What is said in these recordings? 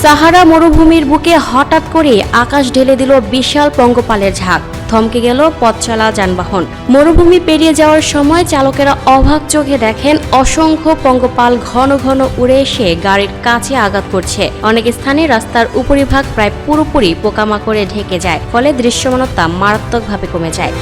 সাহারা মরুভূমির বুকে হঠাৎ করে আকাশ ঢেলে দিল বিশাল পঙ্গপালের ঝাঁক। থমকে গেল পথ চলা যানবাহন। মরুভূমি পেরিয়ে যাওয়ার সময় চালকেরা অবাক চোখে দেখেন অসংখ্য পঙ্গপাল ঘন ঘন উড়ে এসে গাড়ির কাছে আঘাত করছে। অনেক স্থানে রাস্তার উপরিভাগ প্রায় পুরোপুরি পোকামাকড়ে ঢেকে যায়, ফলে দৃশ্যমানতা মারাত্মকভাবে কমে যায়।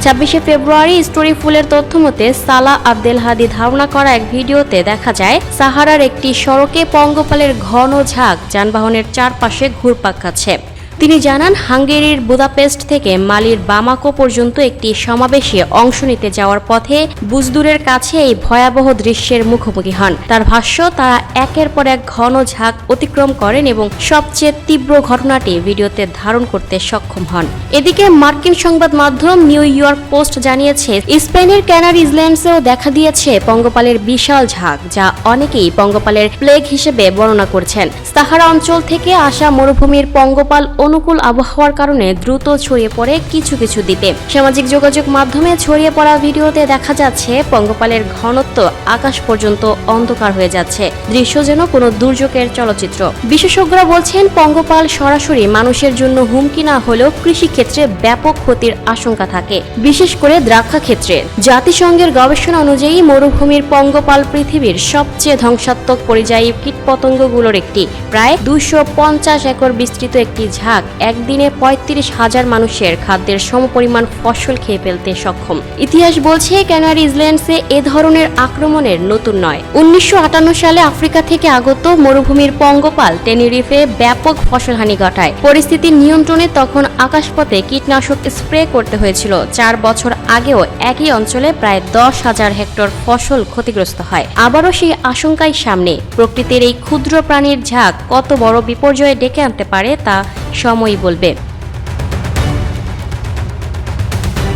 26শে ফেব্রুয়ারি স্টোরি ফুলের তথ্য মতে সালাহ আব্দেল হাদি ধারণা করা এক ভিডিওতে দেখা যায় সাহারার একটি সড়কে পঙ্গপালের ঘন ঝাঁক যানবাহনের চারপাশে ঘুরপাক খাচ্ছে। তিনি জানান, হাঙ্গেরির বুদাপেস্ট থেকে মালির বামাকো পর্যন্ত একটি সমাবেশে অংশ নিতে যাওয়ার পথে বুজদুরের কাছে এই ভয়াবহ দৃশ্যের মুখোমুখি হন। তার ভাষ্য, তারা একের পর এক ঘন ঝাঁক অতিক্রম করেন এবং সবচেয়ে তীব্র ঘটনাটি ভিডিওতে ধারণ করতে সক্ষম হন। এদিকে মার্কিন সংবাদ মাধ্যম নিউ ইয়র্ক পোস্ট জানিয়েছে, স্পেনের ক্যানারি আইল্যান্ডসেও দেখা দিয়েছে পঙ্গপালের বিশাল ঝাঁক, যা অনেকেই পঙ্গপালের প্লেগ হিসেবে বর্ণনা করছেন। সাহারা অঞ্চল থেকে আসা মরুভূমির পঙ্গপাল অনুকূল আবহাওয়ার কারণে দ্রুত ছড়িয়ে পড়ে কিছু কিছু দ্বীপে। সামাজিক যোগাযোগ মাধ্যমে ছড়িয়ে পড়া ভিডিওতে দেখা যাচ্ছে পঙ্গপালের ঘনত্ব আকাশ পর্যন্ত অন্ধকার হয়ে যাচ্ছে। দৃশ্য যেন কোনো দুর্যোগের চলচ্চিত্র। বিশেষজ্ঞরা বলছেন, পঙ্গপাল সরাসরি মানুষের জন্য হুমকি না হলেও কৃষিক্ষেত্রে ব্যাপক ক্ষতির আশঙ্কা থাকে, বিশেষ করে দ্রাক্ষা ক্ষেত্রে। জাতিসংঘের গবেষণা অনুযায়ী মরুভূমির পঙ্গপাল পৃথিবীর সবচেয়ে ধ্বংসাত্মক পরিযায়ী কীটপতঙ্গগুলোর একটি। প্রায় 250 একর বিস্তৃত একটি ঝাঁক একদিনে 35,000 মানুষের খাদ্যের সমপরিমাণ ফসল খেয়ে ফেলতে সক্ষম। ইতিহাস বলছে, ক্যানারি আইল্যান্ডসে এ ধরনের আক্রমণের নতুন নয়। 1958 সালে আফ্রিকা থেকে আগত মরুভূমির পঙ্গপাল টেনেরিফে ব্যাপক ফসলহানি ঘটায়। পরিস্থিতি নিয়ন্ত্রণে তখন আকাশপথে কীটনাশক স্প্রে করতে হয়েছিল। 4 বছর আগেও একই অঞ্চলে প্রায় 10,000 হেক্টর ফসল ক্ষতিগ্রস্ত হয়। আবারও সেই আশঙ্কাই সামনে। প্রকৃতির এই ক্ষুদ্র প্রাণীর ঝাঁক কত বড় বিপর্যয় ডেকে আনতে পারে তা সময়ই বলবে।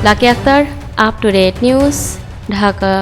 Lucky Akter, up to date news, Dhaka.